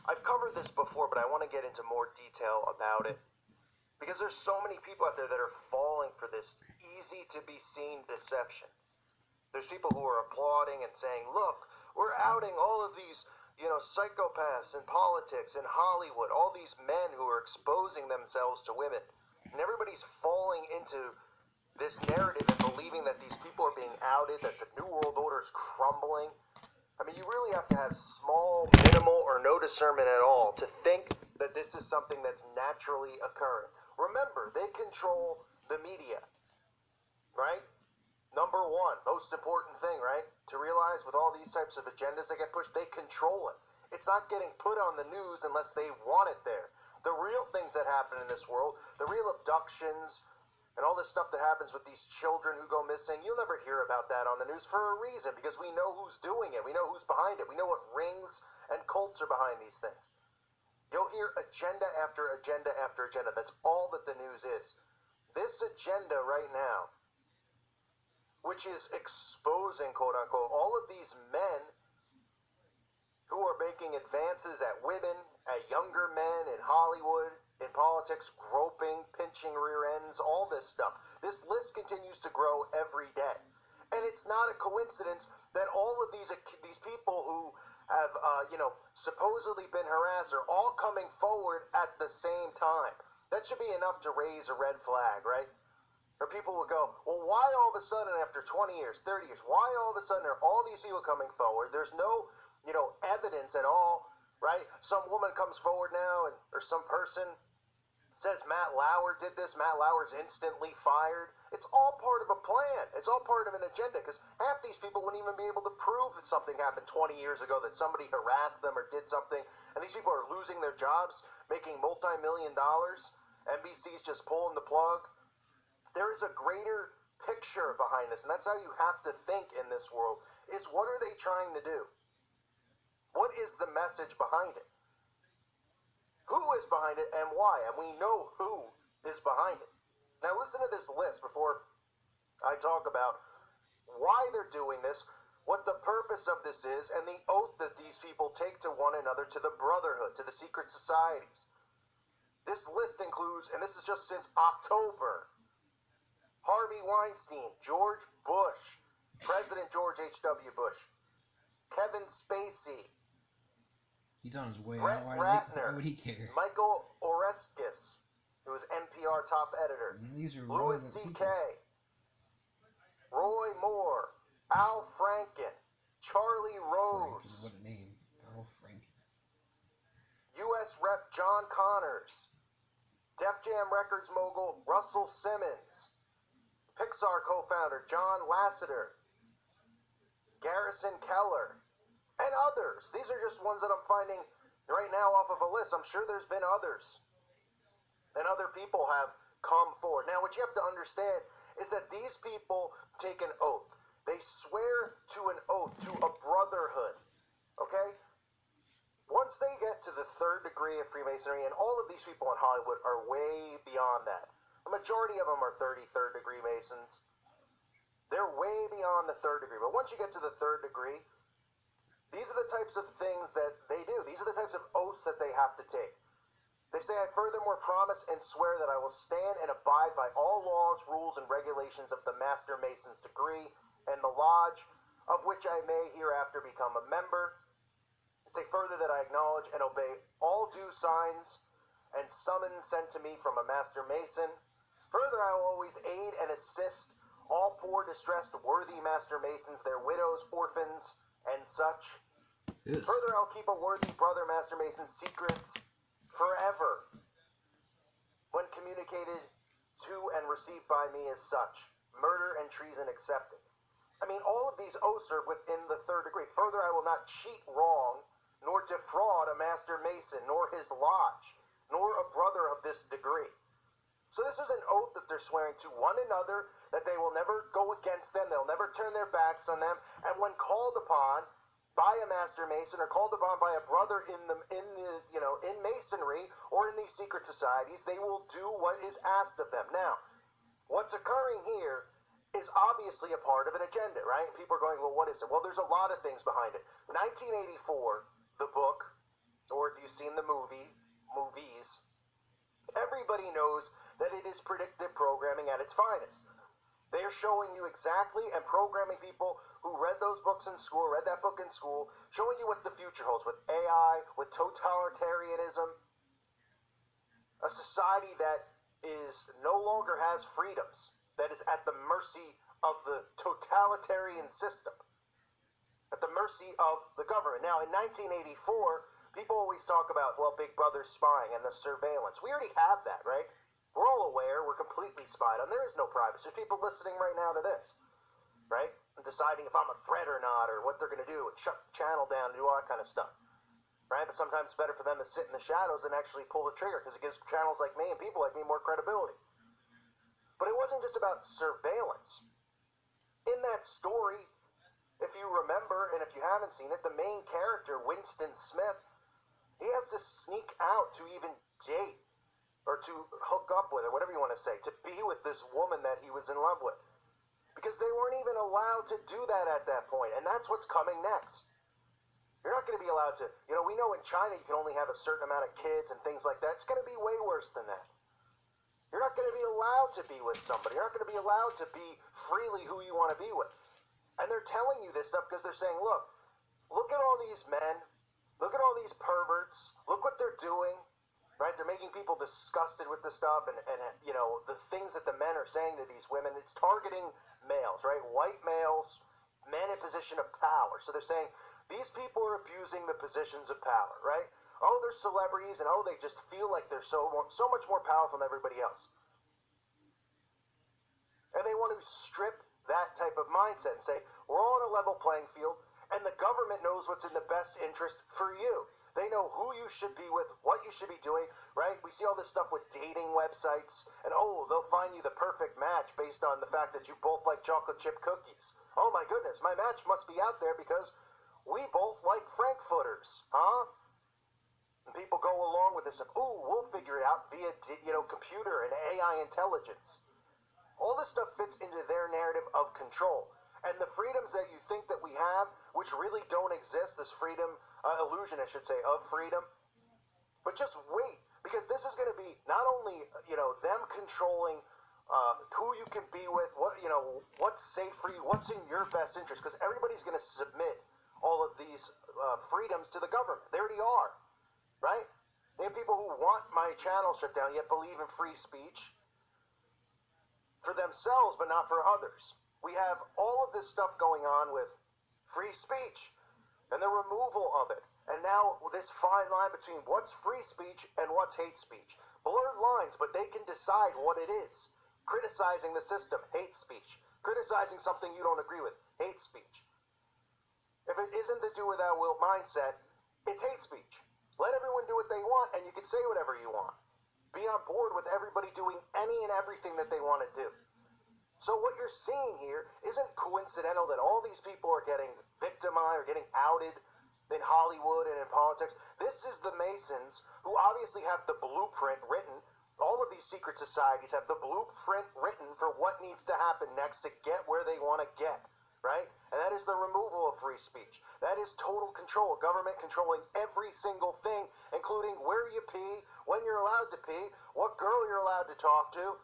I've covered this before, but I want to get into more detail about it because there's so many people out there that are falling for this easy to be seen deception. There's people who are applauding and saying, look, we're outing all of these, psychopaths in politics, in Hollywood, all these men who are exposing themselves to women. And everybody's falling into this narrative and believing that these people are being outed, that the New World Order is crumbling. I mean, you really have to have small, minimal, or no discernment at all to think that this is something that's naturally occurring. Remember, they control the media, right? Number one, most important thing, right? To realize with all these types of agendas that get pushed, they control it. It's not getting put on the news unless they want it there. The real things that happen in this world, the real abductions, and all this stuff that happens with these children who go missing, you'll never hear about that on the news for a reason, because we know who's doing it. We know who's behind it. We know what rings and cults are behind these things. You'll hear agenda after agenda after agenda. That's all that the news is. This agenda right now, which is exposing, quote unquote, all of these men who are making advances at women, at younger men in Hollywood, in politics, groping, pinching rear ends, all this stuff. This list continues to grow every day. And it's not a coincidence that all of these people who have, supposedly been harassed are all coming forward at the same time. That should be enough to raise a red flag, right? Or people will go, well, why all of a sudden after 20 years, 30 years, why all of a sudden are all these people coming forward? There's no, evidence at all, right? Some woman comes forward now or some person says Matt Lauer did this. Matt Lauer's instantly fired. It's all part of a plan. It's all part of an agenda, because half these people wouldn't even be able to prove that something happened 20 years ago, that somebody harassed them or did something, and these people are losing their jobs, making multi-million dollars. NBC's just pulling the plug. There is a greater picture behind this, and that's how you have to think in this world, is what are they trying to do? What is the message behind it? Who is behind it and why? And we know who is behind it. Now listen to this list before I talk about why they're doing this, what the purpose of this is, and the oath that these people take to one another, to the brotherhood, to the secret societies. This list includes, and this is just since October, Harvey Weinstein, George Bush, President George H.W. Bush, Kevin Spacey, He's on his way Brett out. Ratner, Why would he care? Michael Oreskes, who was NPR top editor, These are Louis C.K., Roy Moore, Al Franken, Charlie Rose, What a name. Al Franken. U.S. Rep. John Connors, Def Jam Records mogul Russell Simmons, Pixar co-founder John Lasseter, Garrison Keller, and others. These are just ones that I'm finding right now off of a list. I'm sure there's been others, and other people have come forward. Now, what you have to understand is that these people take an oath. They swear to an oath, to a brotherhood, okay? Once they get to the third degree of Freemasonry, and all of these people in Hollywood are way beyond that. The majority of them are 33rd degree Masons. They're way beyond the third degree. But once you get to the third degree, these are the types of things that they do. These are the types of oaths that they have to take. They say, I furthermore promise and swear that I will stand and abide by all laws, rules, and regulations of the Master Mason's degree and the lodge, of which I may hereafter become a member. Say further that I acknowledge and obey all due signs and summons sent to me from a Master Mason. Further, I will always aid and assist all poor, distressed, worthy Master Masons, their widows, orphans, and such. Ugh. Further, I'll keep a worthy brother Master Mason's secrets forever, when communicated to and received by me as such, murder and treason accepted. I mean, all of these oaths are within the third degree. Further, I will not cheat wrong, nor defraud a Master Mason, nor his lodge, nor a brother of this degree. So this is an oath that they're swearing to one another, that they will never go against them, they'll never turn their backs on them, and when called upon by a Master Mason or called upon by a brother in Masonry or in these secret societies, they will do what is asked of them. Now, what's occurring here is obviously a part of an agenda, right? People are going, well, what is it? Well, there's a lot of things behind it. 1984, the book, or if you you've seen the movies, everybody knows that it is predictive programming at its finest. They're showing you exactly and programming people who read those books in school, read that book in school, showing you what the future holds with AI, with totalitarianism, a society that is no longer has freedoms, that is at the mercy of the totalitarian system, at the mercy of the government. Now, in 1984, people always talk about, well, Big Brother's spying and the surveillance. We already have that, right? We're all aware, we're completely spied on. There is no privacy. There's people listening right now to this, right? And deciding if I'm a threat or not, or what they're going to do, and shut the channel down, and do all that kind of stuff, right? But sometimes it's better for them to sit in the shadows than actually pull the trigger, because it gives channels like me and people like me more credibility. But it wasn't just about surveillance. In that story, if you remember, and if you haven't seen it, the main character, Winston Smith, he has to sneak out to even date, or to hook up with, or whatever you want to say, to be with this woman that he was in love with. Because they weren't even allowed to do that at that point, and that's what's coming next. You're not going to be allowed to, we know in China you can only have a certain amount of kids and things like that. It's going to be way worse than that. You're not going to be allowed to be with somebody. You're not going to be allowed to be freely who you want to be with. And they're telling you this stuff because they're saying, look at all these men, look at all these perverts, look what they're doing. Right, they're making people disgusted with the stuff, and the things that the men are saying to these women. It's targeting males, right? White males, men in position of power. So they're saying these people are abusing the positions of power, right? Oh, they're celebrities, and they just feel like they're so much more powerful than everybody else. And they want to strip that type of mindset and say we're all on a level playing field, and the government knows what's in the best interest for you. They know who you should be with, what you should be doing, right? We see all this stuff with dating websites, and they'll find you the perfect match based on the fact that you both like chocolate chip cookies. Oh my goodness, my match must be out there because we both like Frankfurters, huh? And people go along with this, we'll figure it out via, computer and AI intelligence. All this stuff fits into their narrative of control. And the freedoms that you think that we have, which really don't exist, this freedom, illusion, I should say, of freedom. But just wait, because this is going to be not only, them controlling who you can be with, what's safe for you, what's in your best interest, because everybody's going to submit all of these freedoms to the government. They already are, right? They have people who want my channel shut down, yet believe in free speech for themselves, but not for others. We have all of this stuff going on with free speech and the removal of it. And now this fine line between what's free speech and what's hate speech. Blurred lines, but they can decide what it is. Criticizing the system, hate speech. Criticizing something you don't agree with, hate speech. If it isn't to do with that will mindset, it's hate speech. Let everyone do what they want, and you can say whatever you want. Be on board with everybody doing any and everything that they want to do. So what you're seeing here isn't coincidental that all these people are getting victimized or getting outed in Hollywood and in politics. This is the Masons, who obviously have the blueprint written. All of these secret societies have the blueprint written for what needs to happen next to get where they want to get, right? And that is the removal of free speech. That is total control, government controlling every single thing, including where you pee, when you're allowed to pee, what girl you're allowed to talk to,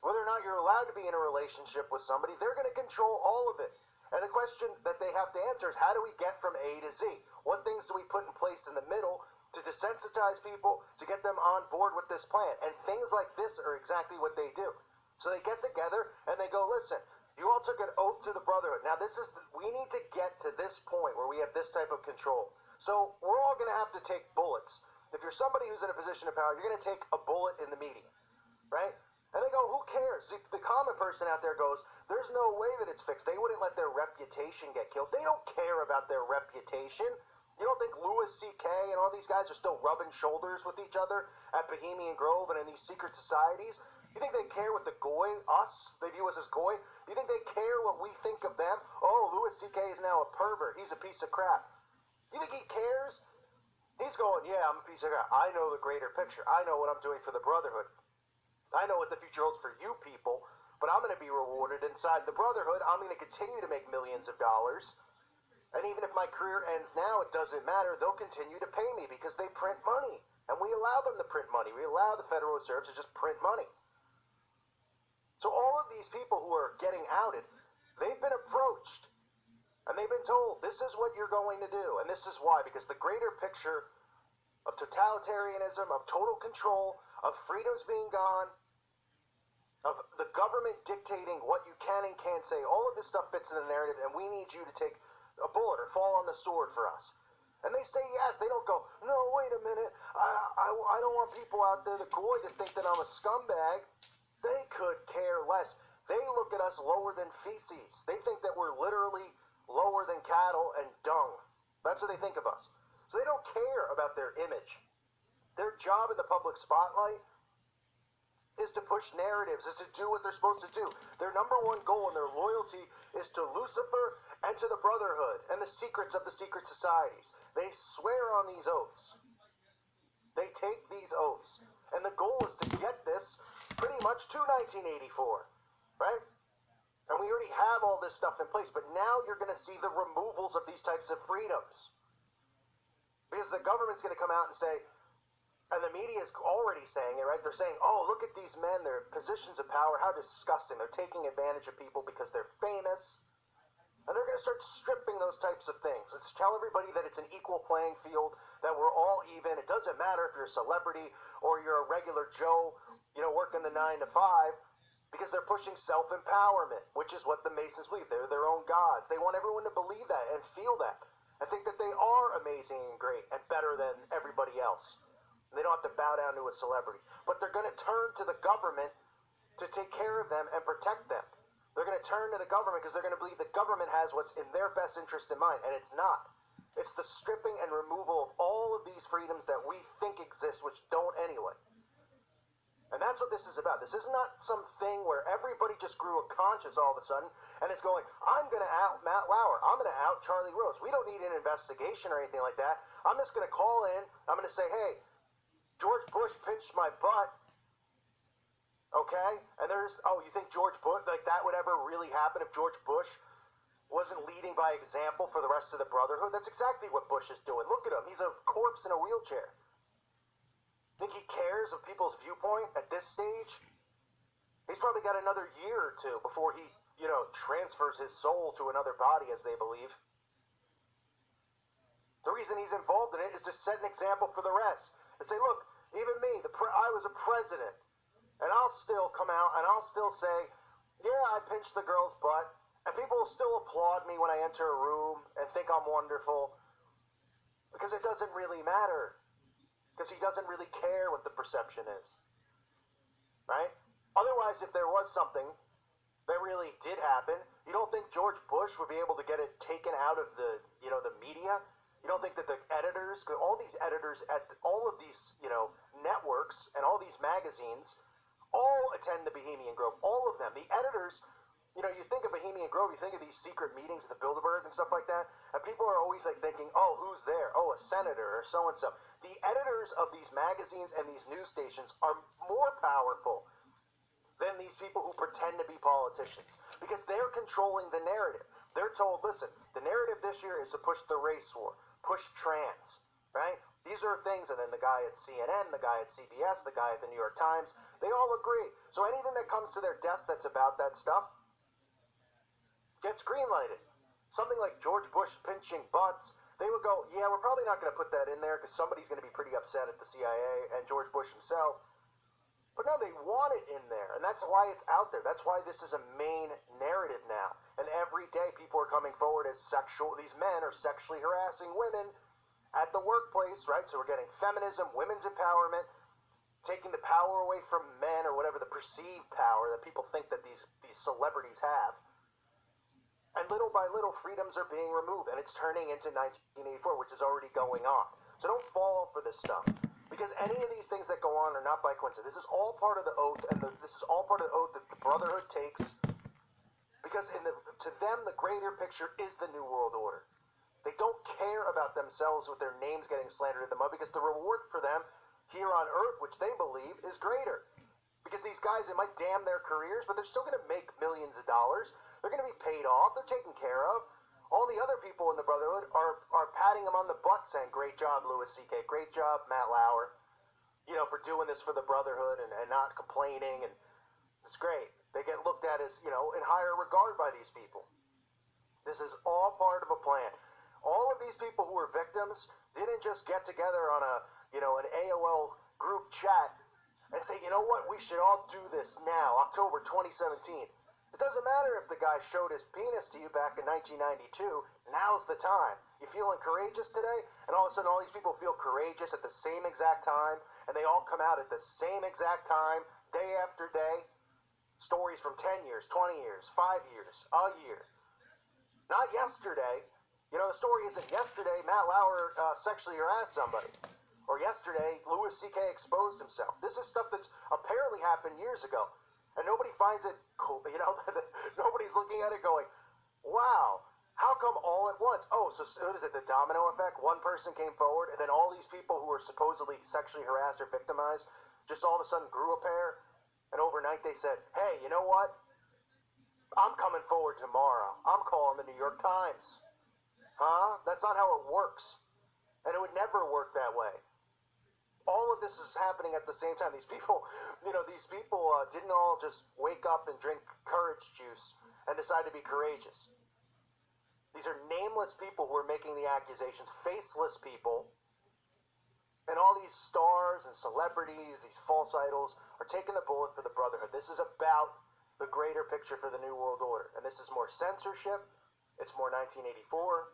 whether or not you're allowed to be in a relationship with somebody. They're going to control all of it. And the question that they have to answer is, how do we get from A to Z? What things do we put in place in the middle to desensitize people, to get them on board with this plan? And things like this are exactly what they do. So they get together and they go, listen, you all took an oath to the brotherhood. Now we need to get to this point where we have this type of control. So we're all going to have to take bullets. If you're somebody who's in a position of power, you're going to take a bullet in the media, right? And they go, who cares? The common person out there goes, there's no way that it's fixed. They wouldn't let their reputation get killed. They don't care about their reputation. You don't think Louis C.K. and all these guys are still rubbing shoulders with each other at Bohemian Grove and in these secret societies? You think they care what the goy, us, they view us as goy? You think they care what we think of them? Oh, Louis C.K. is now a pervert. He's a piece of crap. You think he cares? He's going, yeah, I'm a piece of crap. I know the greater picture. I know what I'm doing for the brotherhood. I know what the future holds for you people, but I'm going to be rewarded inside the brotherhood. I'm going to continue to make millions of dollars, And even if my career ends now, it doesn't matter. They'll continue to pay me because they print money. And we allow them to print money. We allow the Federal Reserve to just print money. So all of these people who are getting outed, they've been approached. And they've been told, this is what you're going to do. And this is why. Because the greater picture of totalitarianism, of total control, of freedoms being gone, of the government dictating what you can and can't say, all of this stuff fits in the narrative, and we need you to take a bullet or fall on the sword for us. And they say yes. They don't go, no, wait a minute. I don't want people out there, the goy, to think that I'm a scumbag. They could care less. They look at us lower than feces. They think that we're literally lower than cattle and dung. That's what they think of us. So they don't care about their image. Their job in the public spotlight is to push narratives, is to do what they're supposed to do. Their number one goal and their loyalty is to Lucifer and to the Brotherhood and the secrets of the secret societies. They swear on these oaths. They take these oaths. And the goal is to get this pretty much to 1984, right? And we already have all this stuff in place, but now you're going to see the removals of these types of freedoms. Because the government's going to come out and say, and the media is already saying it, right? They're saying, oh, look at these men, they're positions of power, how disgusting. They're taking advantage of people because they're famous. And they're going to start stripping those types of things. Let's tell everybody that it's an equal playing field, that we're all even. It doesn't matter if you're a celebrity or you're a regular Joe, working the 9 to 5, because they're pushing self-empowerment, which is what the Masons believe. They're their own gods. They want everyone to believe that and feel that and think that they are amazing and great and better than everybody else. And they don't have to bow down to a celebrity. But they're going to turn to the government to take care of them and protect them. They're going to turn to the government because they're going to believe the government has what's in their best interest in mind, and it's not. It's the stripping and removal of all of these freedoms that we think exist, which don't anyway. And that's what this is about. This is not some thing where everybody just grew a conscience all of a sudden and is going, I'm going to out Matt Lauer. I'm going to out Charlie Rose. We don't need an investigation or anything like that. I'm just going to call in. I'm going to say, hey, George Bush pinched my butt. Okay? And you think George Bush, like that would ever really happen if George Bush wasn't leading by example for the rest of the Brotherhood? That's exactly what Bush is doing. Look at him. He's a corpse in a wheelchair. Think he cares of people's viewpoint at this stage? He's probably got another year or two before he, transfers his soul to another body, as they believe. The reason he's involved in it is to set an example for the rest. And say, look, even me, I was a president, and I'll still come out and I'll still say, yeah, I pinched the girl's butt, and people will still applaud me when I enter a room and think I'm wonderful, because it doesn't really matter. Because he doesn't really care what the perception is, right? Otherwise, if there was something that really did happen, you don't think George Bush would be able to get it taken out of the media? You don't think that the editors, all these editors at all of these, networks and all these magazines, all attend the Bohemian Grove, all of them. The editors, you think of Bohemian Grove, you think of these secret meetings at the Bilderberg and stuff like that, and people are always thinking, oh, who's there? Oh, a senator or so-and-so. The editors of these magazines and these news stations are more powerful than these people who pretend to be politicians, because they're controlling the narrative. They're told, listen, the narrative this year is to push the race war, push trans, right? These are things, and then the guy at CNN, the guy at CBS, the guy at the New York Times, they all agree. So anything that comes to their desk that's about that stuff gets greenlighted. Something like George Bush pinching butts, they would go, yeah, we're probably not going to put that in there because somebody's going to be pretty upset at the CIA and George Bush himself. But no, they want it in there, and that's why it's out there. That's why this is a main narrative now. And every day people are coming forward as these men are sexually harassing women at the workplace, right? So we're getting feminism, women's empowerment, taking the power away from men, or whatever, the perceived power that people think that these celebrities have. And little by little, freedoms are being removed, and it's turning into 1984, which is already going on. So don't fall for this stuff, because any of these things that go on are not by coincidence. This is all part of the oath, and this is all part of the oath that the Brotherhood takes, because to them, the greater picture is the New World Order. They don't care about themselves with their names getting slandered at the mud, because the reward for them here on Earth, which they believe, is greater. Because these guys, it might damn their careers, but they're still going to make millions of dollars. They're going to be paid off. They're taken care of. all the other people in the Brotherhood are patting him on the butt saying, great job, Louis C.K., great job, Matt Lauer, for doing this for the Brotherhood and not complaining, and it's great. They get looked at as, in higher regard by these people. This is all part of a plan. All of these people who were victims didn't just get together on an AOL group chat and say, you know what, we should all do this now, October 2017. It doesn't matter if the guy showed his penis to you back in 1992. Now's the time. You feeling courageous today? And all of a sudden, all these people feel courageous at the same exact time, and they all come out at the same exact time, day after day. Stories from 10 years, 20 years, 5 years, a year. Not yesterday. The story isn't yesterday Matt Lauer sexually harassed somebody. Or yesterday Louis C.K. exposed himself. This is stuff that's apparently happened years ago. And nobody finds it cool. Nobody's looking at it going, wow, how come all at once? Oh, so what is it, the domino effect? One person came forward, and then all these people who were supposedly sexually harassed or victimized just all of a sudden grew a pair, and overnight they said, hey, you know what? I'm coming forward tomorrow. I'm calling the New York Times. Huh? That's not how it works. And it would never work that way. All of this is happening at the same time. These people, didn't all just wake up and drink courage juice and decide to be courageous. These are nameless people who are making the accusations, faceless people, and all these stars and celebrities, these false idols, are taking the bullet for the Brotherhood. This is about the greater picture for the New World Order. And this is more censorship, it's more 1984,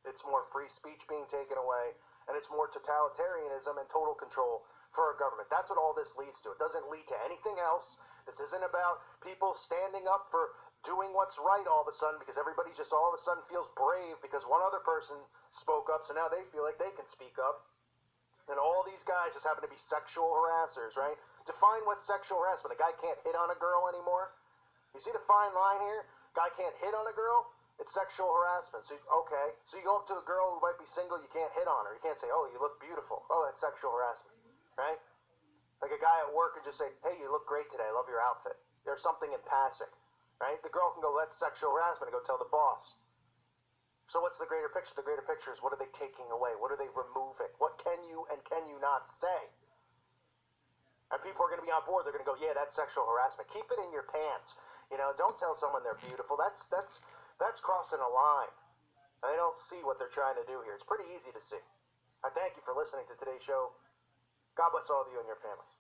it's more free speech being taken away, and it's more totalitarianism and total control for our government. That's what all this leads to. It doesn't lead to anything else. This isn't about people standing up for doing what's right all of a sudden because everybody just all of a sudden feels brave because one other person spoke up, so now they feel like they can speak up. And all these guys just happen to be sexual harassers, right? Define what's sexual harassment. A guy can't hit on a girl anymore? You see the fine line here? Guy can't hit on a girl? It's sexual harassment. So, okay. So you go up to a girl who might be single, you can't hit on her. You can't say, oh, you look beautiful. Oh, that's sexual harassment, right? Like a guy at work can just say, hey, you look great today. I love your outfit. There's something in passing, right? The girl can go, that's sexual harassment, and go tell the boss. So what's the greater picture? The greater picture is, what are they taking away? What are they removing? What can you and can you not say? And people are going to be on board. They're going to go, yeah, that's sexual harassment. Keep it in your pants. Don't tell someone they're beautiful. That's crossing a line. And they don't see what they're trying to do here. It's pretty easy to see. I thank you for listening to today's show. God bless all of you and your families.